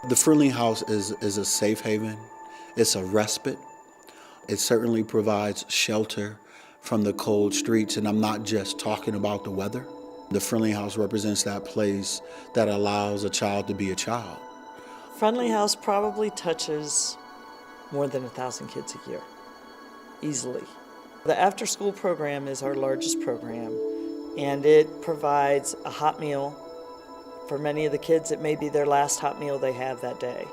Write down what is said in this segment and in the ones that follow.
The Friendly House is a safe haven. It's a respite. It certainly provides shelter from the cold streets, and I'm not just talking about the weather. The Friendly House represents that place that allows a child to be a child. Friendly House probably touches more than 1,000 kids a year, easily. The after-school program is our largest program, and it provides a hot meal. For many of the kids, it may be their last hot meal they have that day.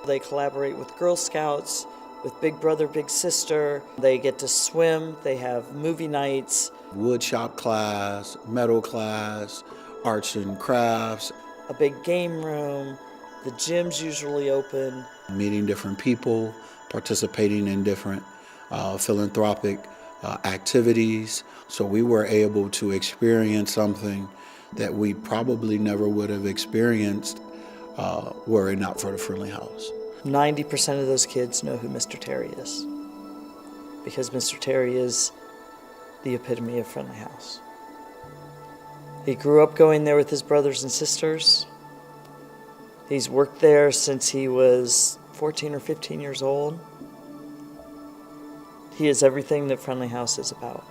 They collaborate with Girl Scouts, with Big Brother, Big Sister. They get to swim, they have movie nights. Wood shop class, metal class, arts and crafts. A big game room, the gym's usually open. Meeting different people, participating in different philanthropic activities. So we were able to experience something that we probably never would have experienced were it not for the Friendly House. 90% of those kids know who Mr. Terry is, because Mr. Terry is the epitome of Friendly House. He grew up going there with his brothers and sisters. He's worked there since he was 14 or 15 years old. He is everything that Friendly House is about.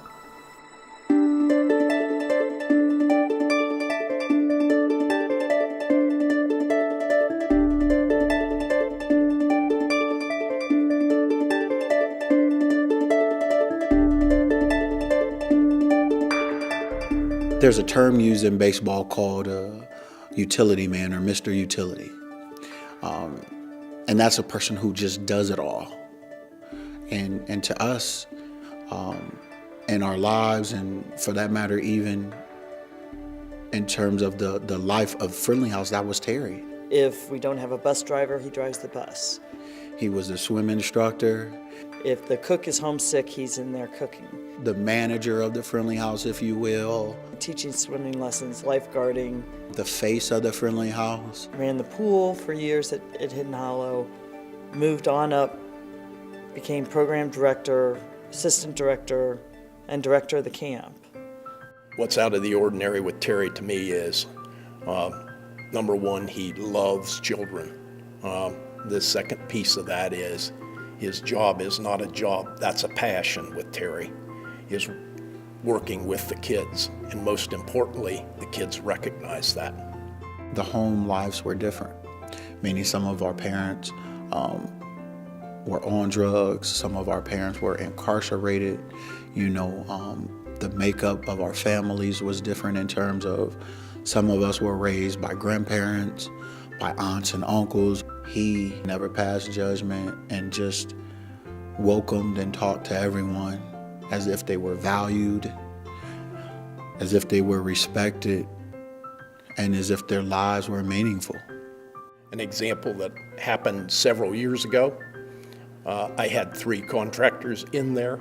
There's a term used in baseball called utility man or Mr. Utility. And that's a person who just does it all. And to us, in our lives, and for that matter, even in terms of the life of Friendly House, that was Terry. If we don't have a bus driver, he drives the bus. He was a swim instructor. If the cook is homesick, he's in there cooking. The manager of the Friendly House, if you will. Teaching swimming lessons, lifeguarding. The face of the Friendly House. Ran the pool for years at Hidden Hollow. Moved on up, became program director, assistant director, and director of the camp. What's out of the ordinary with Terry to me is, number one, he loves children. The second piece of that is his job is not a job, that's a passion with Terry, is working with the kids. And most importantly, the kids recognize that. The home lives were different, meaning some of our parents were on drugs, some of our parents were incarcerated. The makeup of our families was different in terms of some of us were raised by grandparents, by aunts and uncles. He never passed judgment and just welcomed and talked to everyone as if they were valued, as if they were respected, and as if their lives were meaningful. An example that happened several years ago, I had 3 contractors in there.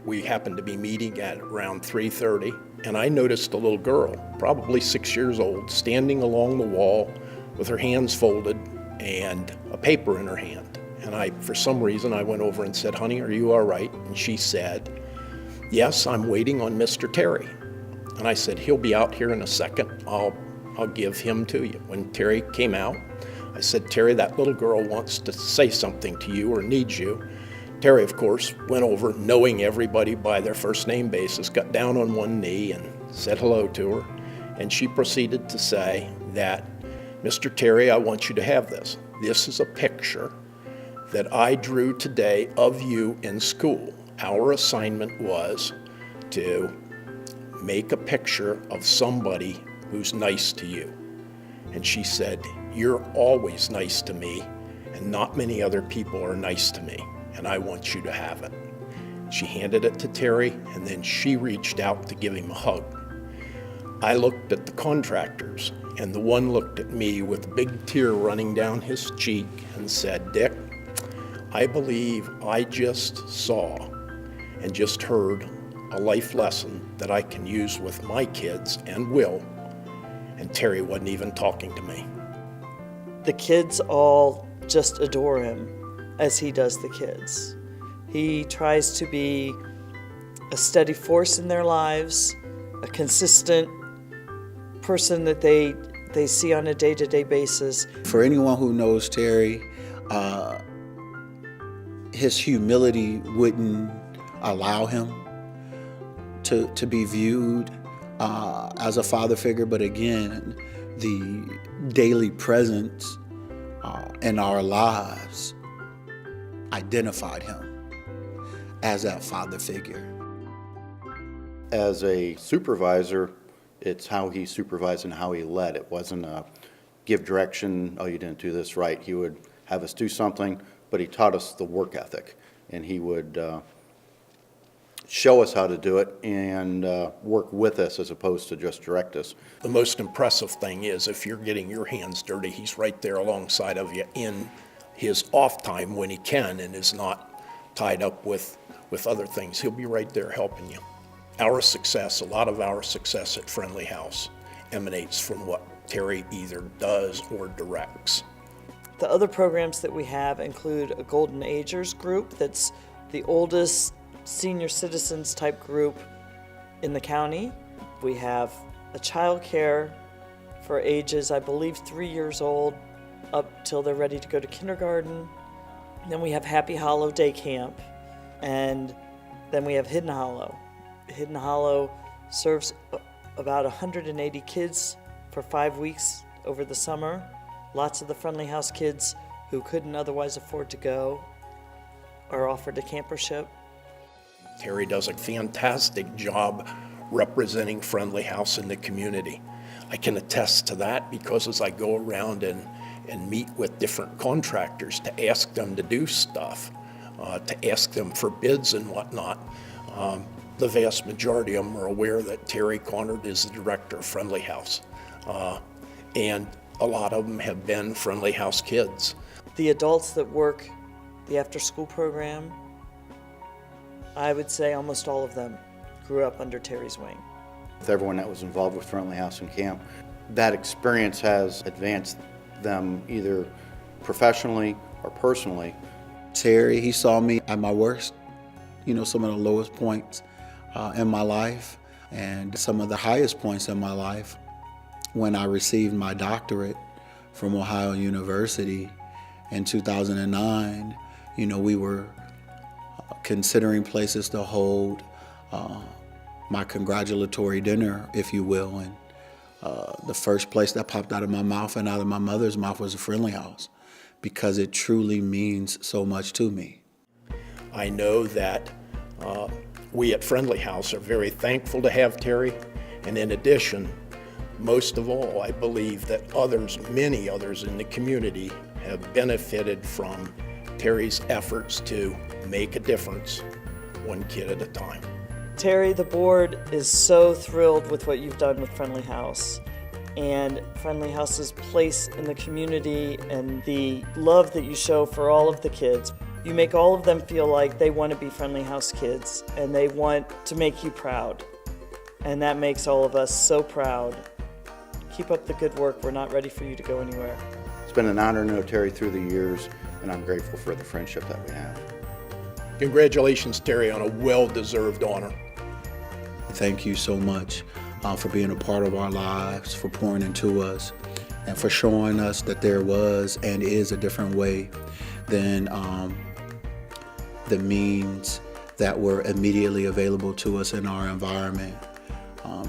We happened to be meeting at around 3:30, and I noticed a little girl, probably 6 years old, standing along the wall with her hands folded and a paper in her hand. And for some reason, I went over and said, "Honey, are you all right?" And she said, "Yes, I'm waiting on Mr. Terry." And I said, "He'll be out here in a second. I'll give him to you." When Terry came out, I said, "Terry, that little girl wants to say something to you or needs you." Terry, of course, went over, knowing everybody by their first name basis, got down on one knee and said hello to her. And she proceeded to say that, "Mr. Terry, I want you to have this. This is a picture that I drew today of you in school. Our assignment was to make a picture of somebody who's nice to you." And she said, "You're always nice to me, and not many other people are nice to me, and I want you to have it." She handed it to Terry, and then she reached out to give him a hug. I looked at the contractors, and the one looked at me with a big tear running down his cheek and said, "Dick, I believe I just saw and just heard a life lesson that I can use with my kids and will." And Terry wasn't even talking to me. The kids all just adore him as he does the kids. He tries to be a steady force in their lives, a consistent person that they they see on a day-to-day basis. For anyone who knows Terry, his humility wouldn't allow him to be viewed as a father figure, but again, the daily presence in our lives identified him as that father figure. As a supervisor, it's how he supervised and how he led. It wasn't a give direction, oh, you didn't do this right. He would have us do something, but he taught us the work ethic, and he would show us how to do it and work with us as opposed to just direct us. The most impressive thing is if you're getting your hands dirty, he's right there alongside of you in his off time when he can and is not tied up with other things. He'll be right there helping you. Our success, a lot of our success at Friendly House emanates from what Terry either does or directs. The other programs that we have include a Golden Agers group that's the oldest senior citizens type group in the county. We have a child care for ages, I believe, 3 years old up till they're ready to go to kindergarten. Then we have Happy Hollow Day Camp, and then we have Hidden Hollow. Hidden Hollow serves about 180 kids for 5 weeks over the summer. Lots of the Friendly House kids who couldn't otherwise afford to go are offered a campership. Terry does a fantastic job representing Friendly House in the community. I can attest to that because as I go around and meet with different contractors to ask them to do stuff, to ask them for bids and whatnot, the vast majority of them are aware that Terry Conard is the director of Friendly House. And a lot of them have been Friendly House kids. The adults that work the after-school program, I would say almost all of them grew up under Terry's wing. With everyone that was involved with Friendly House and Camp, that experience has advanced them either professionally or personally. Terry, he saw me at my worst, some of the lowest points in my life and some of the highest points in my life. When I received my doctorate from Ohio University in 2009, we were considering places to hold my congratulatory dinner, if you will, and the first place that popped out of my mouth and out of my mother's mouth was a Friendly House, because it truly means so much to me. I know that we at Friendly House are very thankful to have Terry, and in addition, most of all, I believe that many others in the community have benefited from Terry's efforts to make a difference, one kid at a time. Terry, the board is so thrilled with what you've done with Friendly House and Friendly House's place in the community and the love that you show for all of the kids. You make all of them feel like they want to be Friendly House kids and they want to make you proud. And that makes all of us so proud. Keep up the good work. We're not ready for you to go anywhere. It's been an honor to know Terry through the years, and I'm grateful for the friendship that we have. Congratulations, Terry, on a well-deserved honor. Thank you so much for being a part of our lives, for pouring into us, and for showing us that there was and is a different way than the means that were immediately available to us in our environment.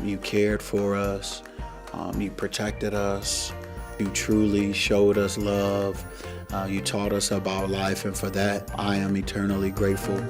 You cared for us, you protected us, you truly showed us love, you taught us about life, and for that I am eternally grateful.